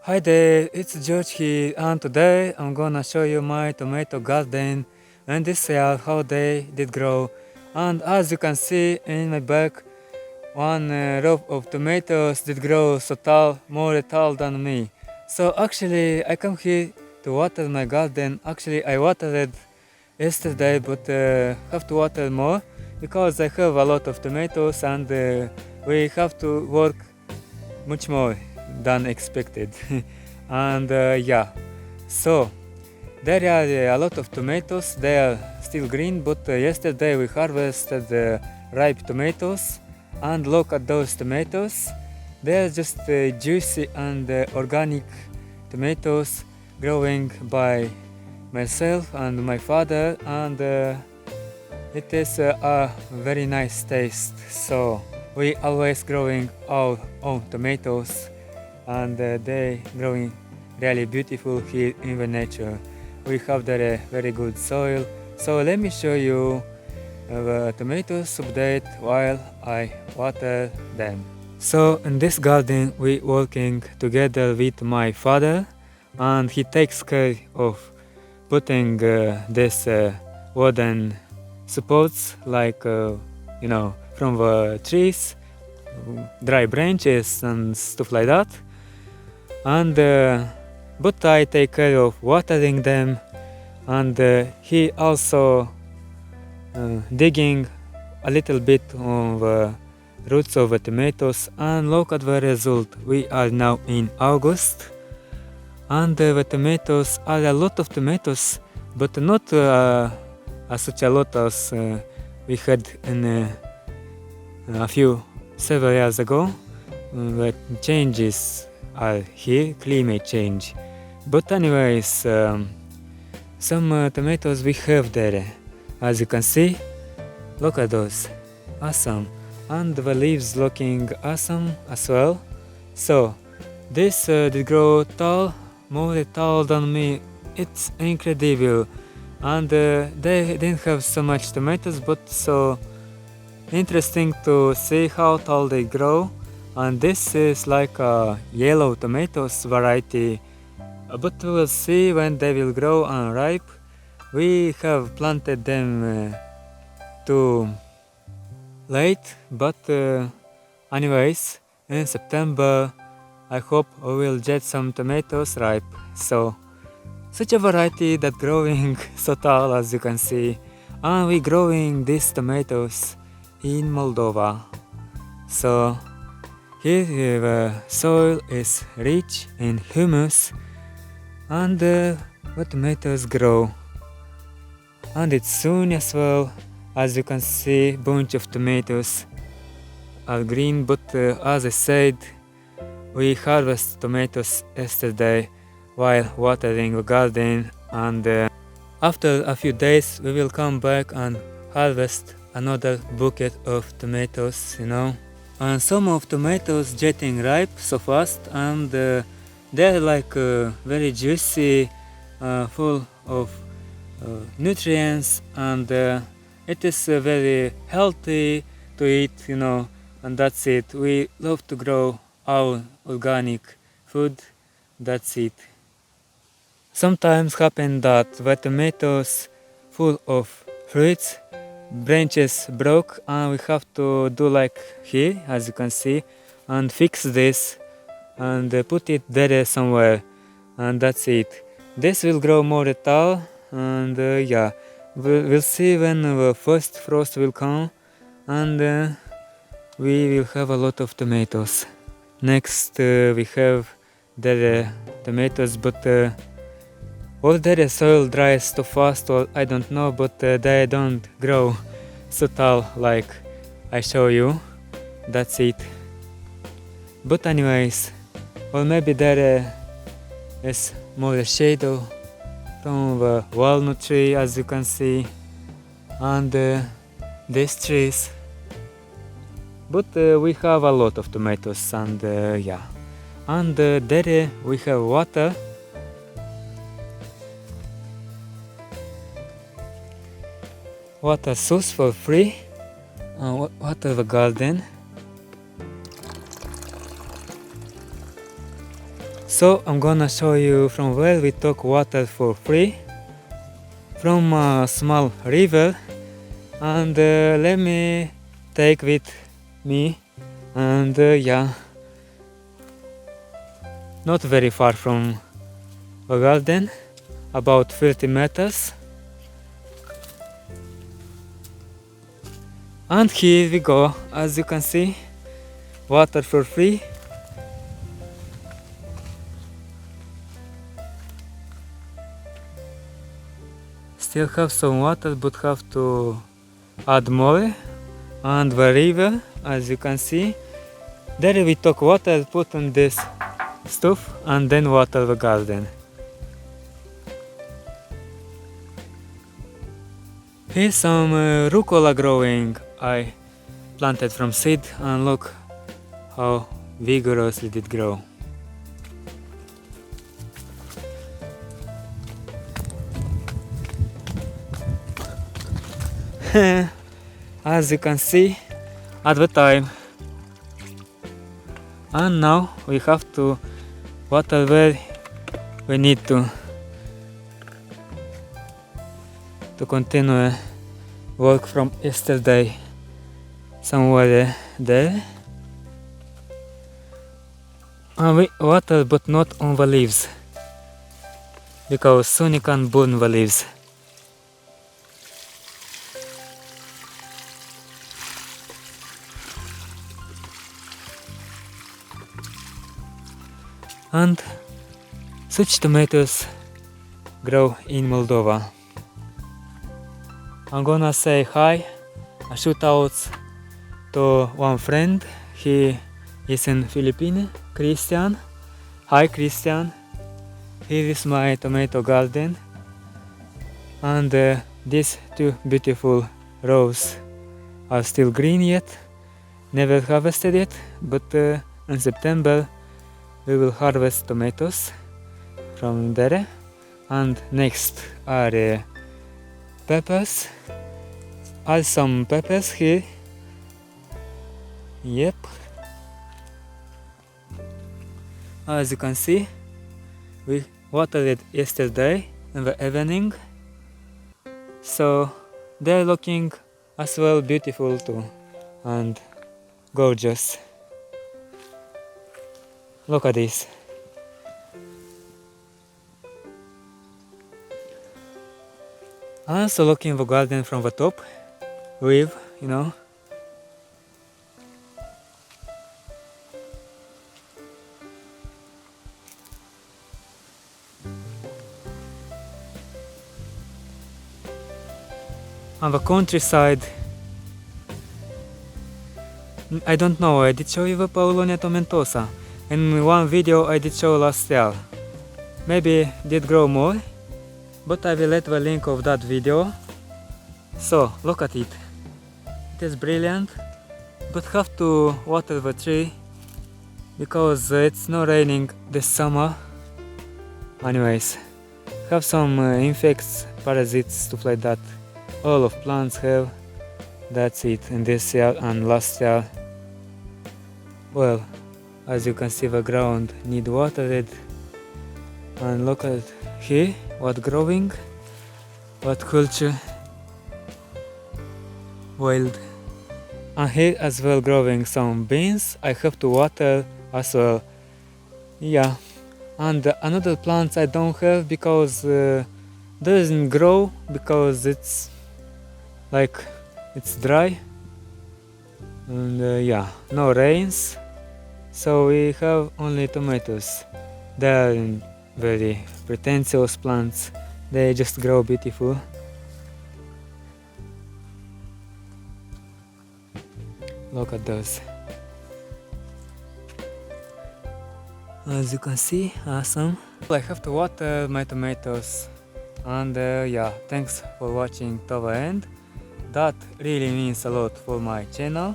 Hi there, it's George here, and today I'm gonna show you my tomato garden and this year how they did grow. And as you can see in my back, one row of tomatoes did grow so tall, more tall than me. So actually I come here to water my garden. Actually I watered yesterday, but have to water more because I have a lot of tomatoes and we have to work much more than expected. And yeah, so there are a lot of tomatoes. They are still green, but yesterday we harvested ripe tomatoes, and look at those tomatoes. They are just juicy and organic tomatoes growing by myself and my father, and it is a very nice taste. So we always growing our own tomatoes, and they growing really beautiful here in the nature. We have there a very good soil. So let me show you the tomatoes update while I water them. So in this garden we working together with my father, and he takes care of putting this wooden supports like from the trees, dry branches and stuff like that. And but I take care of watering them, and he also digging a little bit on the roots of the tomatoes. And look at the result. We are now in August, and the tomatoes are a lot of tomatoes, but not such a lot as we had in a few several years ago. The changes are here, climate change. But anyways, some tomatoes we have there. As you can see, look at those, awesome. And the leaves looking awesome as well. So this did grow tall, more tall than me. It's incredible. And they didn't have so much tomatoes, but so interesting to see how tall they grow. And this is like a yellow tomatoes variety, but we'll see when they will grow and ripe. We have planted them too late, but anyways, in September I hope we will get some tomatoes ripe. So such a variety that growing so tall, as you can see. And we growing these tomatoes in Moldova. So here the soil is rich in humus, and the tomatoes grow. And it's soon as well. As you can see, bunch of tomatoes are green, but as I said, we harvest tomatoes yesterday while watering the garden, and after a few days we will come back and harvest another bucket of tomatoes, And some of tomatoes getting ripe so fast, and they're like very juicy, full of nutrients, and it is very healthy to eat, and that's it. We love to grow our organic food, that's it. Sometimes happen that the tomatoes full of fruits, branches broke, and we have to do like here, as you can see, and fix this and put it there somewhere, and that's it. This will grow more tall, and yeah, we'll see when the first frost will come, and we will have a lot of tomatoes. Next we have the tomatoes, but or the soil dries too fast, or I don't know, but they don't grow so tall like I show you. That's it. But anyways, or maybe there is more shadow from the walnut tree, as you can see, and these trees. But we have a lot of tomatoes, and yeah. And there we have water. Water source for free. Water the garden. So I'm gonna show you from where we took water for free, from a small river, and let me take with me, and yeah, not very far from the garden, about 30 meters. And here we go, as you can see, water for free. Still have some water, but have to add more. And the river, as you can see, there we took water, put on this stuff, and then water the garden. Here's some rucola growing I planted from seed, and look how vigorously it grow. As you can see, at the time. And now we have to water where we need to continue work from yesterday, somewhere there. And we water, but not on the leaves, because soon you can burn the leaves. And such tomatoes grow in Moldova. I'm gonna say hi, a shout out to one friend. He is in Philippines, Christian. Hi Christian. Here is my tomato garden, and these two beautiful rows are still green yet, never harvested yet, but in September we will harvest tomatoes from there. And next are peppers. Add some peppers here. Yep. As you can see, we watered it yesterday in the evening, so they're looking as well beautiful too, and gorgeous. Look at this. I'm also looking the garden from the top with, you know. On the countryside, I don't know, I did show you the Paulonia tomentosa. In one video I did show last year. Maybe did grow more, but I will add the link of that video. So look at it. It is brilliant, but have to water the tree because it's not raining this summer. Anyways, have some insects, parasites, stuff like that. All of plants have. That's it in this year and last year. Well, as you can see, the ground need watered, and look at here what growing, what culture, wild. And here as well growing some beans. I have to water as well. Yeah, and another plants I don't have because doesn't grow because it's like it's dry, and yeah, no rains. So we have only tomatoes. They are very pretentious plants. They just grow beautiful. Look at those. As you can see, awesome. I have to water my tomatoes, and yeah, thanks for watching to the end. That really means a lot for my channel.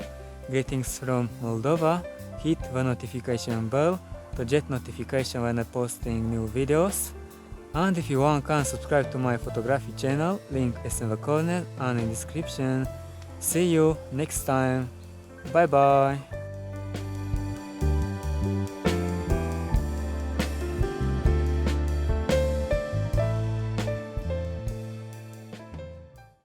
Greetings from Moldova. Hit the notification bell to get notification when I'm posting new videos. And if you want, can subscribe to my photography channel. Link is in the corner and in description. See you next time. Bye bye.